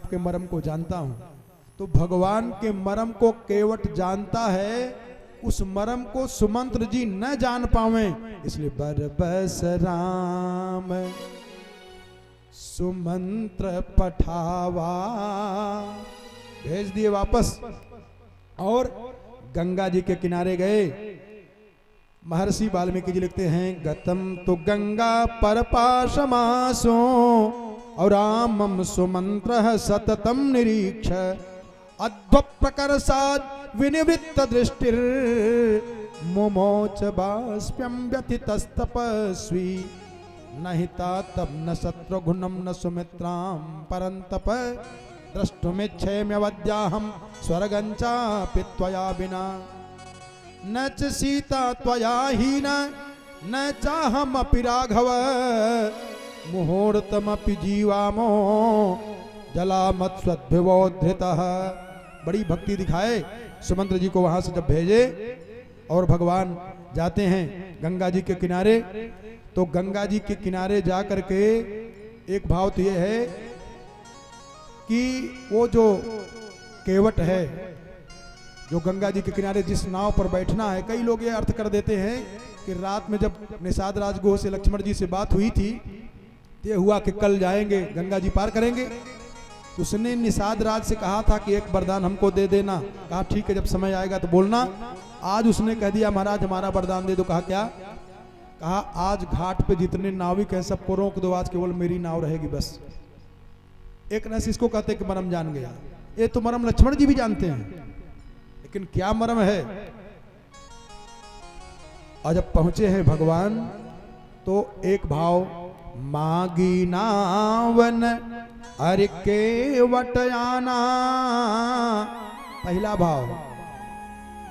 आपके मर्म को जानता हूं। तो भगवान के मर्म को केवट जानता है, उस मर्म को सुमंत्र जी न जान पावे, इसलिए बरबस राम सुमंत्र पठावा, भेज दिए वापस। और गंगा जी के किनारे गए। महर्षि वाल्मीकि जी लिखते हैं, गतम तो गंगा पर पाशमासो और रामम सुमंत्र सततम निरीक्ष अद्भुत प्रकर्षाद विनिवृत्त दृष्टिर मुमोच बाष्प्यम व्यथितस्तपस्वी नहिता तब न शत्रुघ्नम न सुमित्रां परंतप द्रष्टुमिच्छेम्यवद्याहं स्वर्गञ्चापि त्वया विना न च सीता त्वया हीना न चाहमपि राघव मुहूर्तमपि जीवामो जलामत्स्वद्भिवोद्धृतः। बड़ी भक्ति दिखाए सुमंत्र जी को वहां से जब भेजे और भगवान जाते हैं गंगा जी के किनारे। तो गंगा जी के किनारे जा करके एक भाव तो ये है कि वो जो केवट है, जो गंगा जी के किनारे जिस नाव पर बैठना है, कई लोग ये अर्थ कर देते हैं कि रात में जब निषाद राजगुह से लक्ष्मण जी से बात हुई थी, ये हुआ कि कल जाएंगे गंगा जी पार करेंगे। तो उसने निषाद राज से कहा था कि एक वरदान हमको दे देना। कहा ठीक है, जब समय आएगा तो बोलना। आज उसने कह दिया महाराज हमारा वरदान दे दो। कहा क्या? कहा आज घाट पे जितने नाविक हैं सबको रोक दो, आज केवल मेरी नाव रहेगी बस। एक नस इसको कहते कि मरम जान गया। ये तो मरम लक्ष्मण जी भी जानते हैं, लेकिन क्या मरम है। और जब पहुंचे हैं भगवान तो एक भाव, मागी नावन अरे केवट आना। पहला भाव,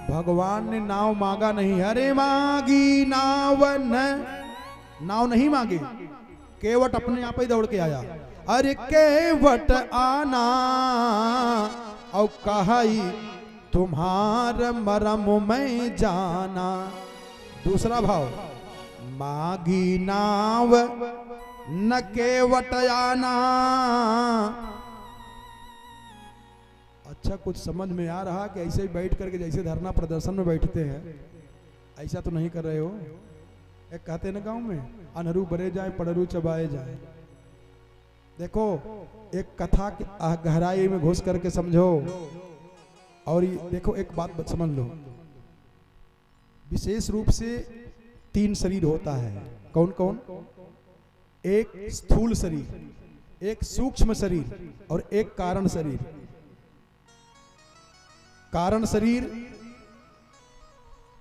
भगवान ने नाव मांगा नहीं, अरे मागी नावन, नाव नहीं मांगी, केवट अपने आप ही दौड़ के आया। अरे केवट आना और कहाई तुम्हार मरम में जाना। दूसरा भाव, मागी नाव न केवट आना। अच्छा कुछ समझ में आ रहा कि ऐसे ही बैठ करके जैसे धरना प्रदर्शन में बैठते हैं ऐसा तो नहीं कर रहे हो। एक कहते हैं ना गांव में, अनहरू बरे जाए पड़रू चबाए जाए। देखो एक कथा की गहराई में घुस करके समझो। और देखो एक बात समझ लो, विशेष रूप से 3 शरीर होता है। कौन कौन? एक स्थूल शरीर, एक सूक्ष्म शरीर और एक कारण शरीर। कारण शरीर,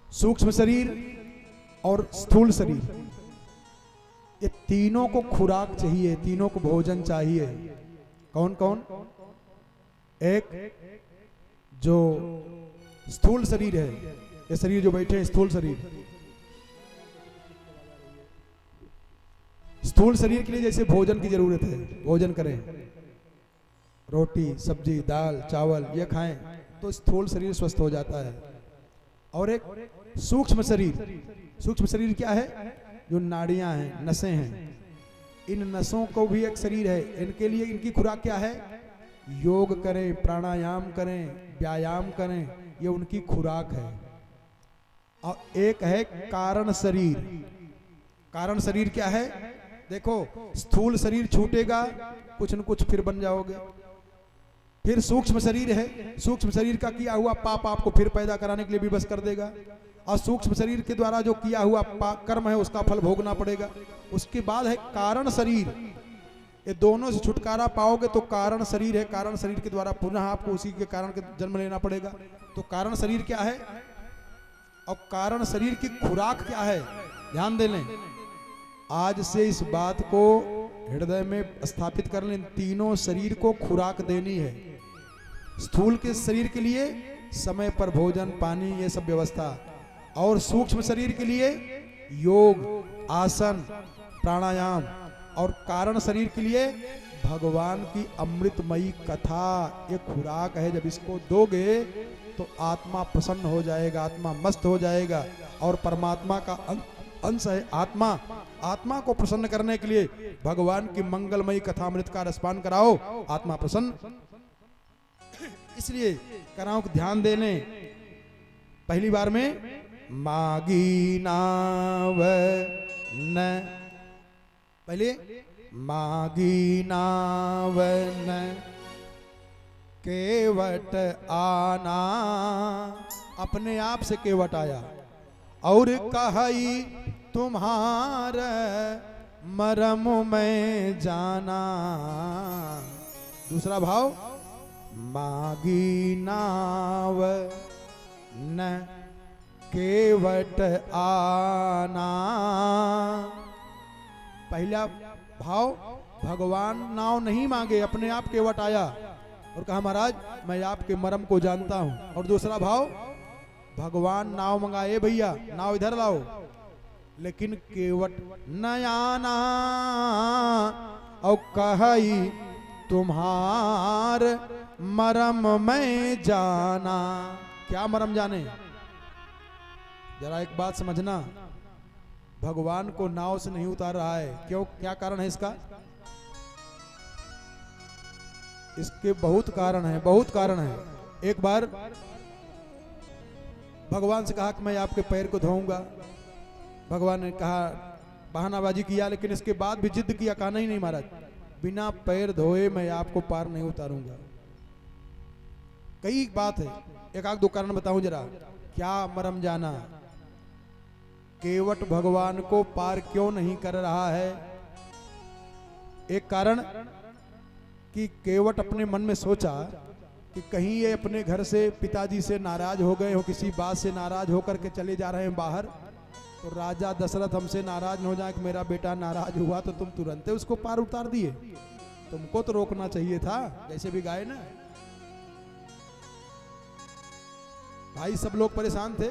सूक्ष्म शरीर और स्थूल शरीर, ये तीनों को खुराक चाहिए, तीनों को भोजन चाहिए। कौन कौन? एक जो स्थूल शरीर है, ये शरीर जो बैठे हैं स्थूल शरीर, स्थूल शरीर के लिए जैसे भोजन की जरूरत है, भोजन करें, रोटी सब्जी दाल चावल ये खाएं तो स्थूल शरीर स्वस्थ हो जाता है। और एक सूक्ष्म शरीर, सूक्ष्म शरीर क्या है? जो नाड़ियां हैं, नसें हैं, इन नसों को भी एक शरीर है। इनके लिए इनकी खुराक क्या है? योग करें, प्राणायाम करें, व्यायाम करें, ये उनकी खुराक है। और एक है कारण शरीर। कारण शरीर क्या है? देखो स्थूल शरीर छूटेगा कुछ न कुछ फिर बन जाओगे। फिर सूक्ष्म शरीर है, सूक्ष्म शरीर का किया हुआ पाप आपको फिर पैदा कराने के लिए विवश कर देगा। और सूक्ष्म शरीर के द्वारा जो किया हुआ कर्म है उसका फल भोगना पड़ेगा। उसके बाद है कारण शरीर। ये दोनों से छुटकारा पाओगे तो कारण शरीर है, कारण शरीर के द्वारा पुनः आपको उसी के कारण के जन्म लेना पड़ेगा। तो कारण शरीर क्या है और कारण शरीर की खुराक क्या है, ध्यान दे लें। आज से इस बात को हृदय में स्थापित कर लें, तीनों शरीर को खुराक देनी है। स्थूल के शरीर के लिए समय पर भोजन पानी ये सब व्यवस्था, और सूक्ष्म शरीर के लिए योग आसन प्राणायाम, और कारण शरीर के लिए भगवान की अमृतमयी कथा ये खुराक है। जब इसको दोगे तो आत्मा प्रसन्न हो जाएगा, आत्मा मस्त हो जाएगा। और परमात्मा का अंश है आत्मा, आत्मा को प्रसन्न करने के लिए भगवान की मंगलमयी कथामृत का रसपान कराओ, आत्मा प्रसन्न। इसलिए कराओ कि ध्यान देने पहली बार में मागी नाव न, पहले मागी नाव न केवट आना, अपने आप से केवट आया और कही तुम्हार मरम में जाना। दूसरा भाव मागी नाव न केवट आना। पहला भाव भगवान नाव नहीं मांगे, अपने आप केवट आया और कहा महाराज मैं आपके मरम को जानता हूं। और दूसरा भाव भगवान नाव मंगाए, भैया नाव इधर लाओ, लेकिन केवट न आना और कही तुम्हार मरम में जाना। क्या मरम जाने? जरा एक बात समझना, भगवान को नाव से नहीं उतार रहा है, क्यों? क्या कारण है इसका? इसके बहुत कारण है, बहुत कारण है। एक बार भगवान से कहा कि मैं आपके पैर को धोऊंगा, भगवान ने कहा, बहानाबाजी किया, लेकिन इसके बाद भी जिद किया, कहा नहीं नहीं महाराज बिना पैर धोए मैं आपको पार नहीं उतारूंगा। कई बात है, एक आध दो कारण बताऊं जरा। क्या मरम जाना? केवट भगवान को पार क्यों नहीं कर रहा है? एक कारण कि केवट अपने मन में सोचा कि कहीं ये अपने घर से पिताजी से नाराज हो गए हो, किसी बात से नाराज होकर के चले जा रहे हैं बाहर, तो राजा दशरथ हमसे नाराज न हो जाए कि मेरा बेटा नाराज हुआ तो तुम तुरंत उसको पार उतार दिए। तुमको तो रोकना चाहिए था, जैसे भी गाए ना भाई। सब लोग परेशान थे,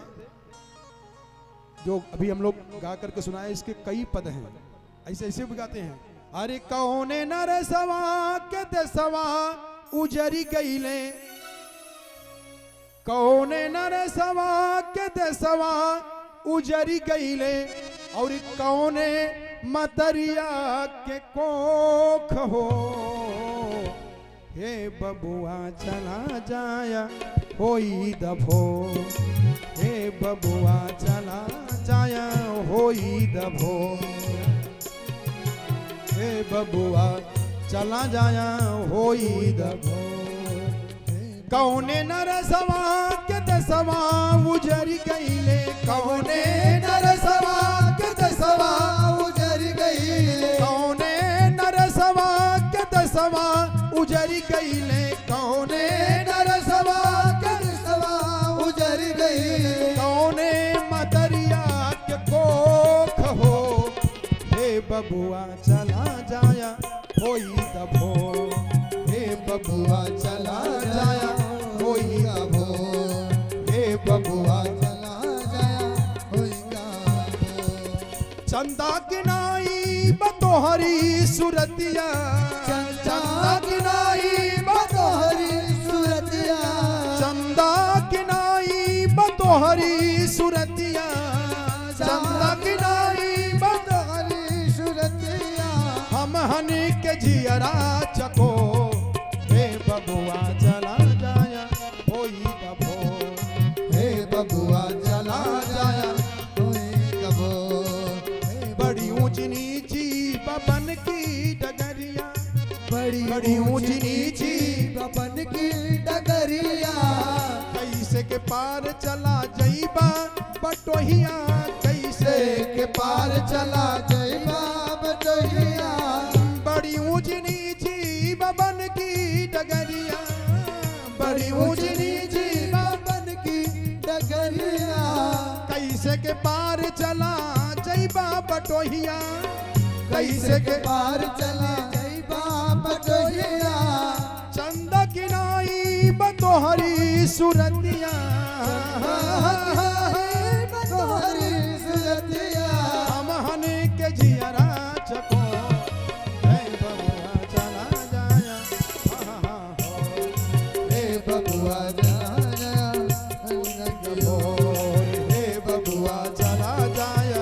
जो अभी हम लोग गा करके सुनाए इसके कई पद हैं, ऐसे ऐसे भी गाते हैं। अरे कौने नरसवा के दसवा उजरी गईले, कौने नरसवा के दसवा उजरी गईले, और कौने मतरिया के कोख हो। हे बबुआ चला जाया होई दफो, हे बबुआ चला जाया होई दफो, हे बबुआ चला जाया होई दफो। कौने नरसवा के दसवा उजरी गईले, कौने नरसवा के दसवा उजरी गईले, कौने नरसवा के दसवा उजरी गईले, कौने नरसवा के दसवा उजरी गईले, कौने मतरिया के कोख हो। हे बबुआ चला जाया होई दफो, हे बबुआ चला जाया होई दफो, हे बबुआ चला जाया होई दफो। चंदा किनाई बतोहरी सुरतिया, चंदा किनाई बतोहरी सुरतिया, चंदा किनाई बतोहरी सुरतिया, चंदा किनाई बतोहरी सुरतिया, हम हनी के जियरा चको। हे बबुआ चला जाया होई दफो, हे बबुआ चला जाया होई दफो। बड़ी ऊंची नीची बबन की डगरिया, बड़ी ऊंची नीची बबन की डगरिया, कैसे के पार चला जईबा बटोहिया, कैसे के पार चला जईबा बटोहिया। बड़ी ऊंची नीची बबन की डगरिया, बड़ी ऊंची नीची बबन की डगरिया, कैसे के पार चला जईबा बटोहिया, कैसे के पार चला जईबा बटोहिया। चंदा किनाई बतोहरी सुरतिया, बतोहरी सुरतिया, हम हने के जियरा चको। हे बबुआ चला जाया, हे बबुआ चला जाया, हे बबुआ चला जाया।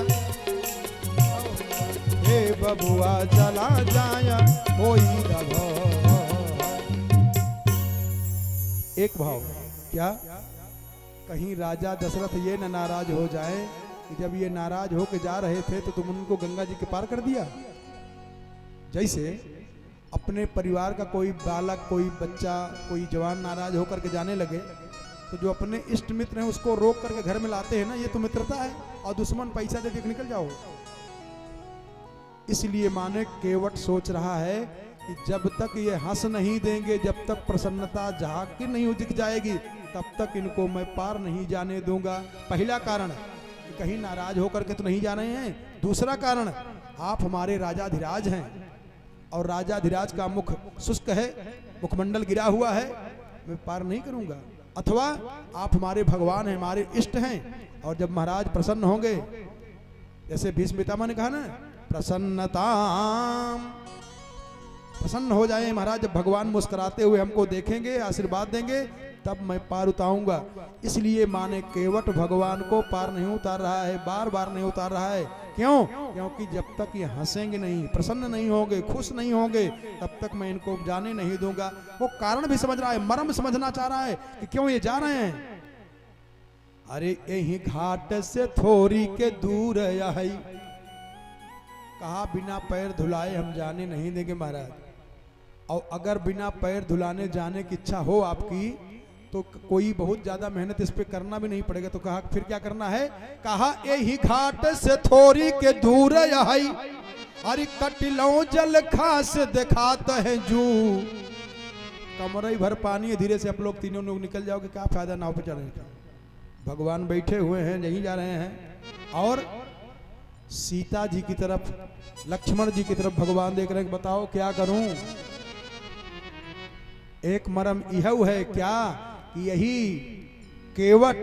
बबुआ चला जाया कोई एक भाव क्या कहीं राजा दशरथ ये न नाराज हो जाए कि जब ये नाराज होके जा रहे थे तो तुम उनको गंगा जी के पार कर दिया। जैसे अपने परिवार का कोई बालक, कोई बच्चा, कोई जवान नाराज होकर के जाने लगे तो जो अपने इष्ट मित्र हैं उसको रोक करके घर में लाते हैं ना, ये तो मित्रता है। और दुश्मन पैसा देके निकल जाओ। इसलिए माने केवट सोच रहा है कि जब तक ये हंस नहीं देंगे, जब तक प्रसन्नता झांक के नहीं दिख जाएगी, तब तक इनको मैं पार नहीं जाने दूंगा। पहला कारण कि कहीं नाराज होकर के तो नहीं जा रहे हैं। दूसरा कारण, आप हमारे राजाधिराज हैं और राजाधिराज का मुख शुष्क है, मुखमंडल गिरा हुआ है, मैं पार नहीं करूंगा। अथवा आप हमारे भगवान हैं, हमारे इष्ट हैं, और जब महाराज प्रसन्न होंगे, जैसे भीष्म पितामह ने कहा ना, प्रसन्नताम, प्रसन्न हो जाए महाराज, जब भगवान मुस्कुराते हुए हमको देखेंगे, आशीर्वाद देंगे, तब मैं पार उतारूंगा। इसलिए माने केवट भगवान को पार नहीं उतार रहा है, बार बार नहीं उतार रहा है। क्यों? क्योंकि जब तक ये हंसेंगे नहीं, प्रसन्न नहीं होंगे, खुश नहीं होंगे, तब तक मैं इनको जाने नहीं दूंगा। वो कारण भी समझ रहा है, मर्म समझना चाह रहा है कि क्यों ये जा रहे हैं। अरे यही घाट से थोड़ी के दूर आई, कहा बिना पैर धुलाए हम जाने नहीं देंगे महाराज। और अगर बिना पैर धुलाने जाने की इच्छा हो आपकी तो कोई बहुत ज्यादा मेहनत इस पे करना भी नहीं पड़ेगा। तो कहा फिर क्या करना है? कहा यही घाट से थोड़ी के दूर आई, अरे कटिलो जल खास दिखाता है जू। कमरे भर पानी है, धीरे से आप लोग तीनों लोग निकल जाओगे, क्या फायदा नाव पे चढ़ने का। भगवान बैठे हुए हैं, यहीं जा रहे हैं, और सीता जी की तरफ, लक्ष्मण जी की तरफ भगवान देख रहे हैं। बताओ क्या करूं? एक मरम यह है क्या कि यही केवट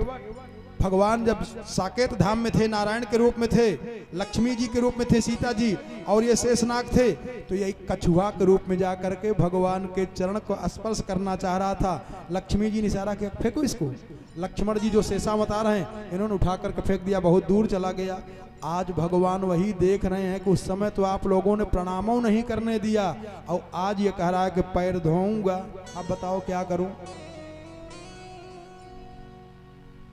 भगवान जब साकेत धाम में थे, नारायण के रूप में थे, लक्ष्मी जी के रूप में थे सीता जी, और ये शेषनाग थे, तो यही कछुआ के रूप में जा करके भगवान के चरण को स्पर्श करना चाह रहा था। लक्ष्मी जी ने इशारा किया, फेंको इसको। लक्ष्मण जी जो शेषावतार हैं, इन्होंने उठा करके फेंक दिया, बहुत दूर चला गया। आज भगवान वही देख रहे हैं कि उस समय तो आप लोगों ने प्रणामों नहीं करने दिया, और आज ये कह रहा है कि पैर धोऊंगा। अब बताओ क्या करूं?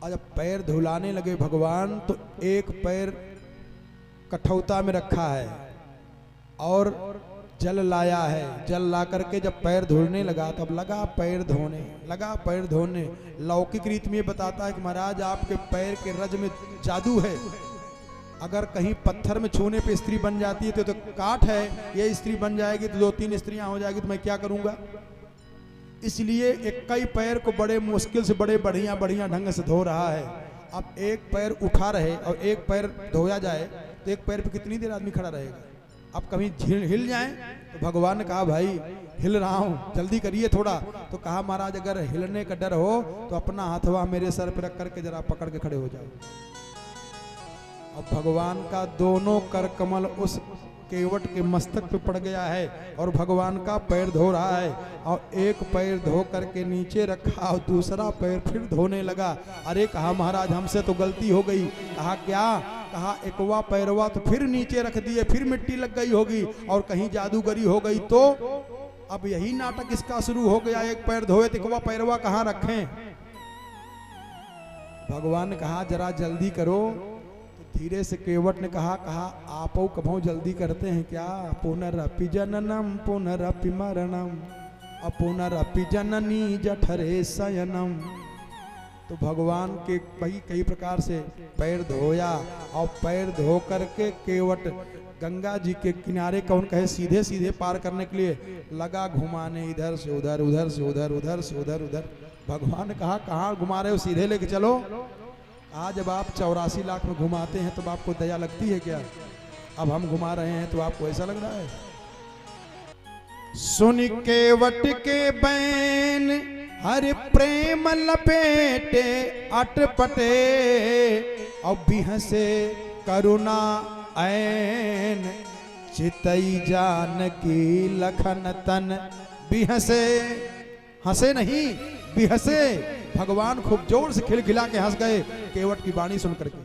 और जब पैर धुलाने लगे भगवान, तो एक पैर कठौता में रखा है और जल लाया है। जल ला करके जब पैर धुलने लगा, तब लगा पैर धोने, लगा पैर धोने। लौकिक रीति में बताता है कि महाराज आपके पैर के रज में जादू है। अगर कहीं पत्थर में छूने पे स्त्री बन जाती है तो काट है, ये स्त्री बन जाएगी तो 2-3 स्त्रियां हो जाएगी, तो मैं क्या करूंगा? इसलिए एक ही पैर को बड़े मुश्किल से, बड़े बढ़िया ढंग से धो रहा है। अब एक पैर उठा रहे और एक पैर धोया जाए तो एक पैर पे कितनी देर आदमी खड़ा रहेगा? अब कभी हिल जाए तो भगवान ने कहा भाई हिल रहा हूं, जल्दी करिए थोड़ा। तो कहा महाराज अगर हिलने का डर हो तो अपना हाथवा मेरे सर पे रख करके जरा पकड़ के खड़े हो जाओ। अब भगवान का दोनों कर कमल उस केवट के मस्तक पे पड़ गया है और भगवान का पैर धो रहा है, और एक पैर धो करके नीचे रखा और दूसरा पैर फिर धोने लगा। अरे कहा महाराज हमसे तो गलती हो गई। कहा क्या? कहा एकवा पैरवा तो फिर नीचे रख दिए, फिर मिट्टी लग गई होगी और कहीं जादूगरी हो गई। तो अब यही नाटक इसका शुरू हो गया, एक पैर धोए तो एकवा पैरवा कहाँ रखें? भगवान ने कहा जरा जल्दी करो। धीरे से केवट ने कहा आप कभों जल्दी करते हैं क्या? पुनरपि जननम पुनरपि मरणम अपुनरपि जननी जठरे शयनम। तो भगवान के कई प्रकार से पैर धोया, और पैर धो करके केवट गंगा जी के किनारे कौन कहे सीधे सीधे पार करने के लिए लगा घुमाने, इधर से उधर, उधर से उधर, उधर से उधर, उधर। भगवान ने कहा कहाँ घुमा रहे हो? सीधे लेके चलो। आज जब आप 84 लाख में घुमाते हैं तो आपको दया लगती है क्या? अब हम घुमा रहे हैं तो आपको ऐसा लग रहा है? सुन केवट के बैन हर प्रेम लपेटे अटपटे, और बिहसे करुणा ऐन चितई जान की लखन तन। बिहसे, हंसे नहीं बिहसे। भगवान खूब जोर से खिलखिला के हंस गए केवट की वाणी सुन करके।